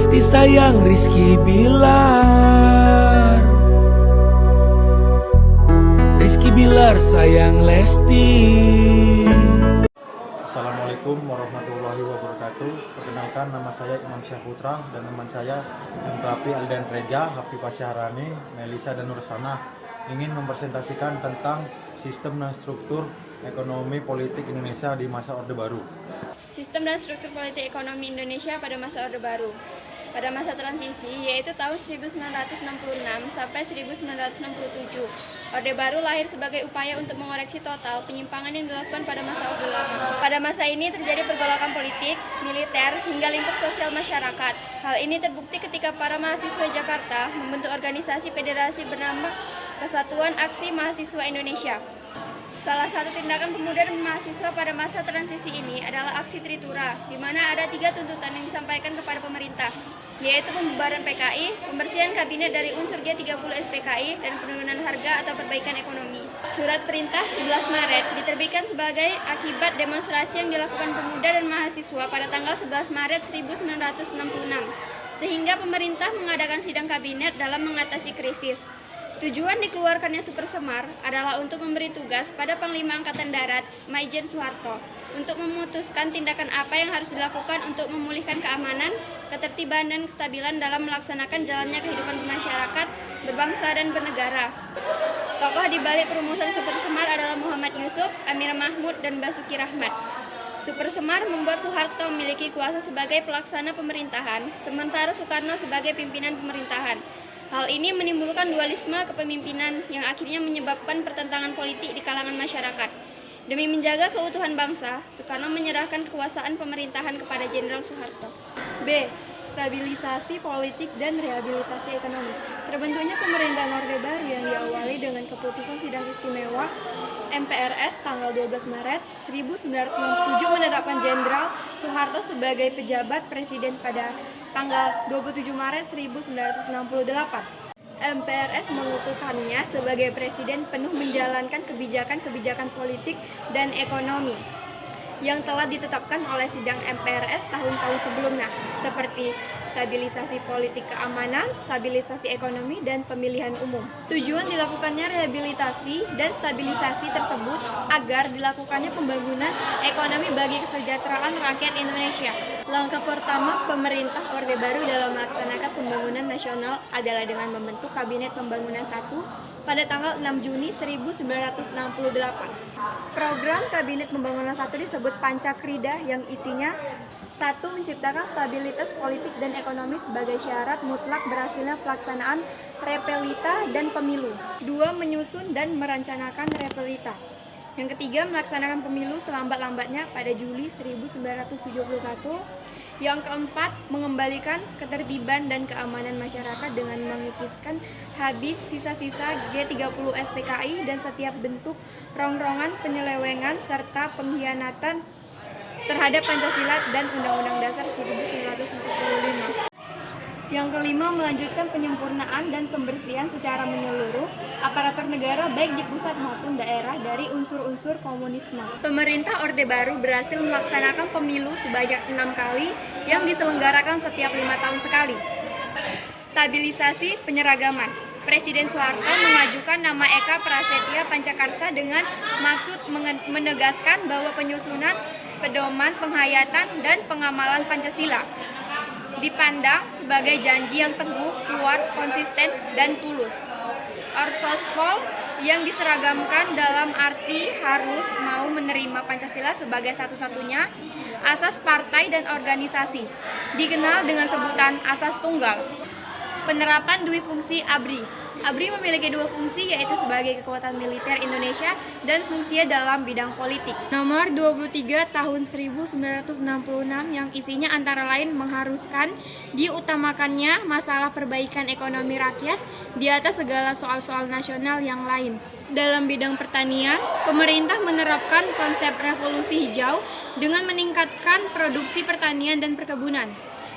Lesti sayang Rizky Bilar, Rizky Bilar sayang Lesti. Assalamualaikum warahmatullahi wabarakatuh. Perkenalkan, nama saya Imam Syahputra dan teman saya Rapi Aldan Reja, Hafifah Syahrani, Melisa dan Nursana ingin mempresentasikan tentang sistem dan struktur ekonomi politik Indonesia di masa Orde Baru. Sistem dan struktur politik ekonomi Indonesia pada masa Orde Baru. Pada masa transisi, yaitu tahun 1966 sampai 1967, Orde Baru lahir sebagai upaya untuk mengoreksi total penyimpangan yang dilakukan pada masa Orde Lama. Pada masa ini terjadi pergolakan politik, militer, hingga lingkup sosial masyarakat. Hal ini terbukti ketika para mahasiswa Jakarta membentuk organisasi federasi bernama Kesatuan Aksi Mahasiswa Indonesia. Salah satu tindakan pemuda dan mahasiswa pada masa transisi ini adalah aksi Tritura, di mana ada 3 tuntutan yang disampaikan kepada pemerintah, yaitu pembubaran PKI, pembersihan kabinet dari unsur G30 SPKI, dan penurunan harga atau perbaikan ekonomi. Surat perintah 11 Maret diterbitkan sebagai akibat demonstrasi yang dilakukan pemuda dan mahasiswa pada tanggal 11 Maret 1966, sehingga pemerintah mengadakan sidang kabinet dalam mengatasi krisis. Tujuan dikeluarkannya Super Semar adalah untuk memberi tugas pada Panglima Angkatan Darat, Maijen Soeharto, untuk memutuskan tindakan apa yang harus dilakukan untuk memulihkan keamanan, ketertiban, dan kestabilan dalam melaksanakan jalannya kehidupan masyarakat, berbangsa, dan bernegara. Tokoh di balik perumusan Super Semar adalah Muhammad Yusuf, Amir Mahmud, dan Basuki Rahmat. Super Semar membuat Soeharto memiliki kuasa sebagai pelaksana pemerintahan, sementara Soekarno sebagai pimpinan pemerintahan. Hal ini menimbulkan dualisme kepemimpinan yang akhirnya menyebabkan pertentangan politik di kalangan masyarakat. Demi menjaga keutuhan bangsa, Soekarno menyerahkan kekuasaan pemerintahan kepada Jenderal Soeharto. B. Stabilisasi politik dan rehabilitasi ekonomi. Terbentuknya pemerintahan Orde Baru yang diawali dengan keputusan Sidang Istimewa MPRS tanggal 12 Maret 1997 menetapkan Jenderal Soeharto sebagai pejabat presiden pada tanggal 27 Maret 1968. MPRS mengukuhkannya sebagai presiden penuh menjalankan kebijakan-kebijakan politik dan ekonomi yang telah ditetapkan oleh sidang MPRS tahun-tahun sebelumnya, seperti stabilisasi politik keamanan, stabilisasi ekonomi, dan pemilihan umum. Tujuan dilakukannya rehabilitasi dan stabilisasi tersebut agar dilakukannya pembangunan ekonomi bagi kesejahteraan rakyat Indonesia. Langkah pertama pemerintah Orde Baru dalam melaksanakan pembangunan nasional adalah dengan membentuk Kabinet Pembangunan 1 pada tanggal 6 Juni 1968. Program Kabinet Pembangunan 1 disebut Pancakrida yang isinya 1. Menciptakan stabilitas politik dan ekonomi sebagai syarat mutlak berhasilnya pelaksanaan repelita dan pemilu. 2. Menyusun dan merencanakan repelita. Yang ketiga, melaksanakan pemilu selambat-lambatnya pada Juli 1971. Yang keempat, mengembalikan ketertiban dan keamanan masyarakat dengan mengikiskan habis sisa-sisa G30 SPKI dan setiap bentuk rongrongan, penyelewengan, serta pengkhianatan terhadap Pancasila dan Undang-Undang Dasar 1945. Yang kelima, melanjutkan penyempurnaan dan pembersihan secara menyeluruh aparatur negara baik di pusat maupun daerah dari unsur-unsur komunisme. Pemerintah Orde Baru berhasil melaksanakan pemilu sebanyak 6 kali yang diselenggarakan setiap 5 tahun sekali. Stabilisasi penyeragaman. Presiden Soeharto mengajukan nama Eka Prasetya Pancakarsa dengan maksud menegaskan bahwa penyusunan, pedoman, penghayatan, dan pengamalan Pancasila dipandang sebagai janji yang teguh, kuat, konsisten, dan tulus. Orsospol yang diseragamkan dalam arti harus mau menerima Pancasila sebagai satu-satunya asas partai dan organisasi, dikenal dengan sebutan asas tunggal. Penerapan dui fungsi ABRI. ABRI memiliki 2 fungsi, yaitu sebagai kekuatan militer Indonesia dan fungsinya dalam bidang politik. Nomor 23 tahun 1966 yang isinya antara lain mengharuskan diutamakannya masalah perbaikan ekonomi rakyat di atas segala soal-soal nasional yang lain. Dalam bidang pertanian, pemerintah menerapkan konsep revolusi hijau dengan meningkatkan produksi pertanian dan perkebunan.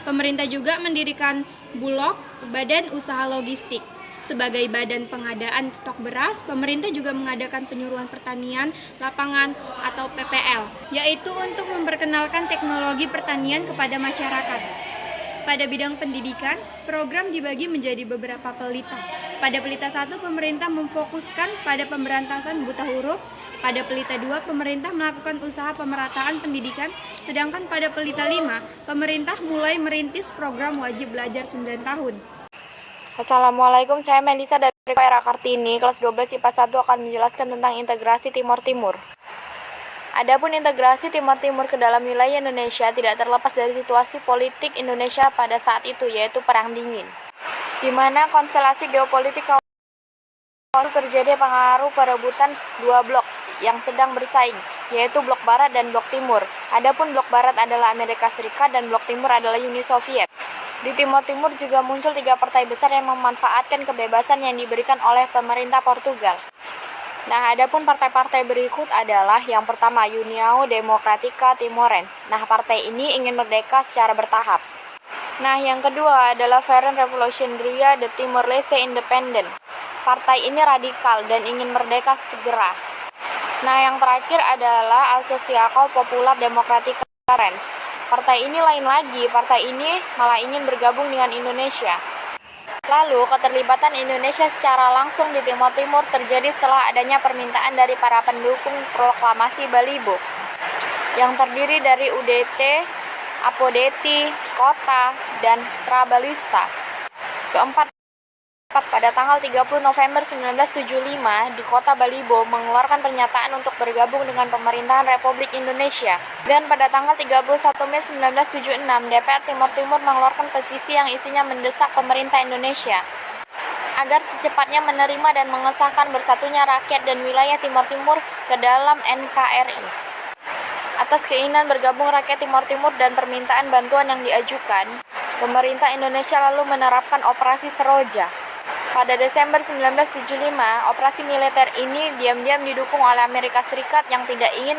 Pemerintah juga mendirikan Bulog, Badan Usaha Logistik. Sebagai badan pengadaan stok beras, pemerintah juga mengadakan penyuluhan pertanian lapangan atau PPL, yaitu untuk memperkenalkan teknologi pertanian kepada masyarakat. Pada bidang pendidikan, program dibagi menjadi beberapa pelita. Pada pelita 1, pemerintah memfokuskan pada pemberantasan buta huruf. Pada pelita 2, pemerintah melakukan usaha pemerataan pendidikan. Sedangkan pada pelita 5, pemerintah mulai merintis program wajib belajar 9 tahun. Assalamualaikum, saya Melisa dari Era Kartini, kelas 12 IPA 1 akan menjelaskan tentang integrasi Timor Timur. Adapun integrasi Timor Timur ke dalam wilayah Indonesia tidak terlepas dari situasi politik Indonesia pada saat itu, yaitu Perang Dingin, di mana konstelasi geopolitik terjadi pengaruh perebutan dua blok yang sedang bersaing, yaitu blok Barat dan blok Timur. Adapun blok Barat adalah Amerika Serikat dan blok Timur adalah Uni Soviet. Di Timor Timur juga muncul 3 partai besar yang memanfaatkan kebebasan yang diberikan oleh pemerintah Portugal. Nah, adapun partai-partai berikut adalah yang pertama União Democrática Timorense. Nah, partai ini ingin merdeka secara bertahap. Nah, yang kedua adalah Front Revolucionario de Timor-Leste Independent. Partai ini radikal dan ingin merdeka segera. Nah, yang terakhir adalah Asociação Popular Democrática Timorense. Partai ini lain lagi, partai ini malah ingin bergabung dengan Indonesia. Lalu, keterlibatan Indonesia secara langsung di Timor Timur terjadi setelah adanya permintaan dari para pendukung proklamasi Balibo, yang terdiri dari UDT, Apodeti, Kota, dan Trabalista. Keempat, pada tanggal 30 November 1975, di Kota Balibo mengeluarkan pernyataan untuk bergabung dengan pemerintahan Republik Indonesia. Dan pada tanggal 31 Mei 1976, DPR Timor Timur mengeluarkan petisi yang isinya mendesak pemerintah Indonesia agar secepatnya menerima dan mengesahkan bersatunya rakyat dan wilayah Timor Timur ke dalam NKRI. Atas keinginan bergabung rakyat Timor Timur dan permintaan bantuan yang diajukan, pemerintah Indonesia lalu menerapkan Operasi Seroja. Pada Desember 1975, operasi militer ini diam-diam didukung oleh Amerika Serikat yang tidak ingin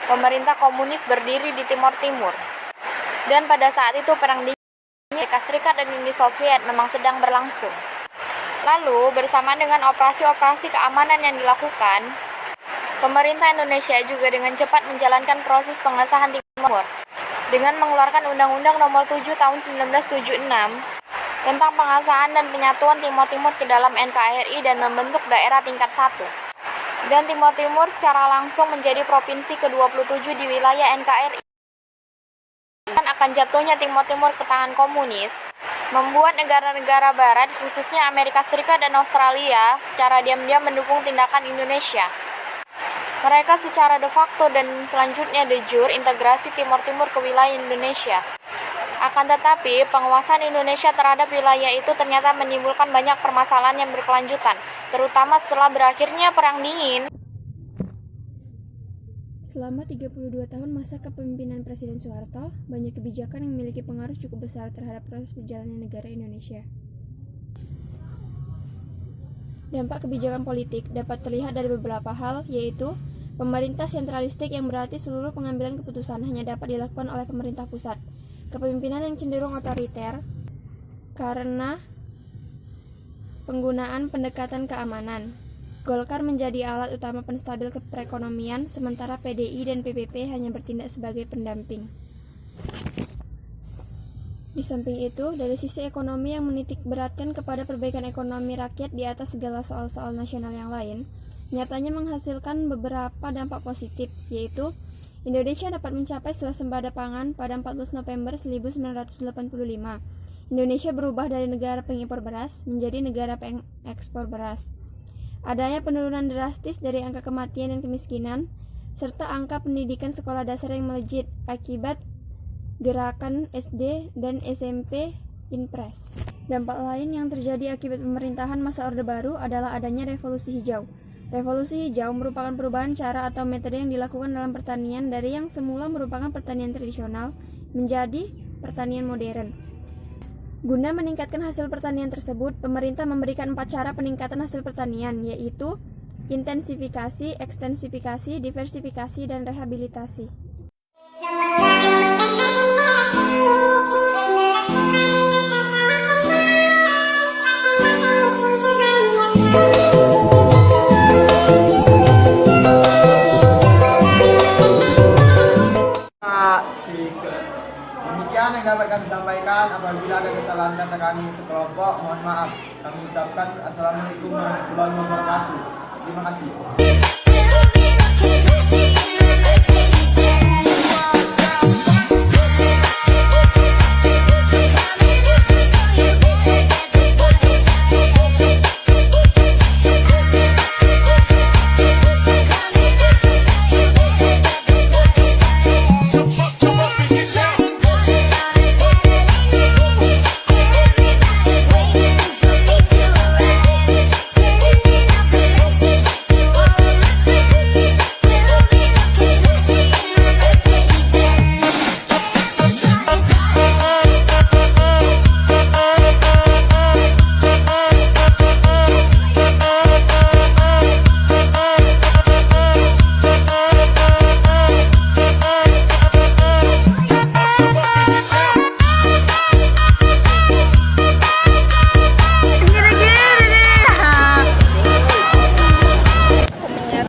pemerintah komunis berdiri di Timor Timur. Dan pada saat itu Perang Dingin Amerika Serikat dan Uni Soviet memang sedang berlangsung. Lalu, bersamaan dengan operasi-operasi keamanan yang dilakukan, pemerintah Indonesia juga dengan cepat menjalankan proses pengesahan Timor dengan mengeluarkan Undang-Undang Nomor 7 Tahun 1976 tentang pengesahan dan penyatuan Timor Timur ke dalam NKRI dan membentuk daerah tingkat 1. Dan Timor Timur secara langsung menjadi provinsi ke-27 di wilayah NKRI. Dan akan jatuhnya Timor Timur ke tangan komunis, membuat negara-negara barat, khususnya Amerika Serikat dan Australia, secara diam-diam mendukung tindakan Indonesia. Mereka secara de facto dan selanjutnya de jure integrasi Timor Timur ke wilayah Indonesia. Akan tetapi, penguasaan Indonesia terhadap wilayah itu ternyata menimbulkan banyak permasalahan yang berkelanjutan, terutama setelah berakhirnya Perang Dingin. Selama 32 tahun masa kepemimpinan Presiden Soeharto, banyak kebijakan yang memiliki pengaruh cukup besar terhadap proses perjalanan negara Indonesia. Dampak kebijakan politik dapat terlihat dari beberapa hal, yaitu pemerintah sentralistik yang berarti seluruh pengambilan keputusan hanya dapat dilakukan oleh pemerintah pusat. Kepemimpinan yang cenderung otoriter karena penggunaan pendekatan keamanan. Golkar menjadi alat utama penstabil perekonomian, sementara PDI dan PPP hanya bertindak sebagai pendamping. Di samping itu, dari sisi ekonomi yang menitik beratkan kepada perbaikan ekonomi rakyat di atas segala soal-soal nasional yang lain, nyatanya menghasilkan beberapa dampak positif, yaitu Indonesia dapat mencapai swasembada pangan pada 14 November 1985. Indonesia berubah dari negara pengimpor beras menjadi negara pengekspor beras. Adanya penurunan drastis dari angka kematian dan kemiskinan, serta angka pendidikan sekolah dasar yang melejit akibat gerakan SD dan SMP Inpres. Dampak lain yang terjadi akibat pemerintahan masa Orde Baru adalah adanya revolusi hijau. Revolusi hijau merupakan perubahan cara atau metode yang dilakukan dalam pertanian dari yang semula merupakan pertanian tradisional menjadi pertanian modern. Guna meningkatkan hasil pertanian tersebut, pemerintah memberikan 4 cara peningkatan hasil pertanian, yaitu intensifikasi, ekstensifikasi, diversifikasi, dan rehabilitasi. Demikian yang dapat kami sampaikan. Apabila ada kesalahan kata kami sekelompok, mohon maaf. Kami ucapkan Assalamualaikum warahmatullahi wabarakatuh. Terima kasih.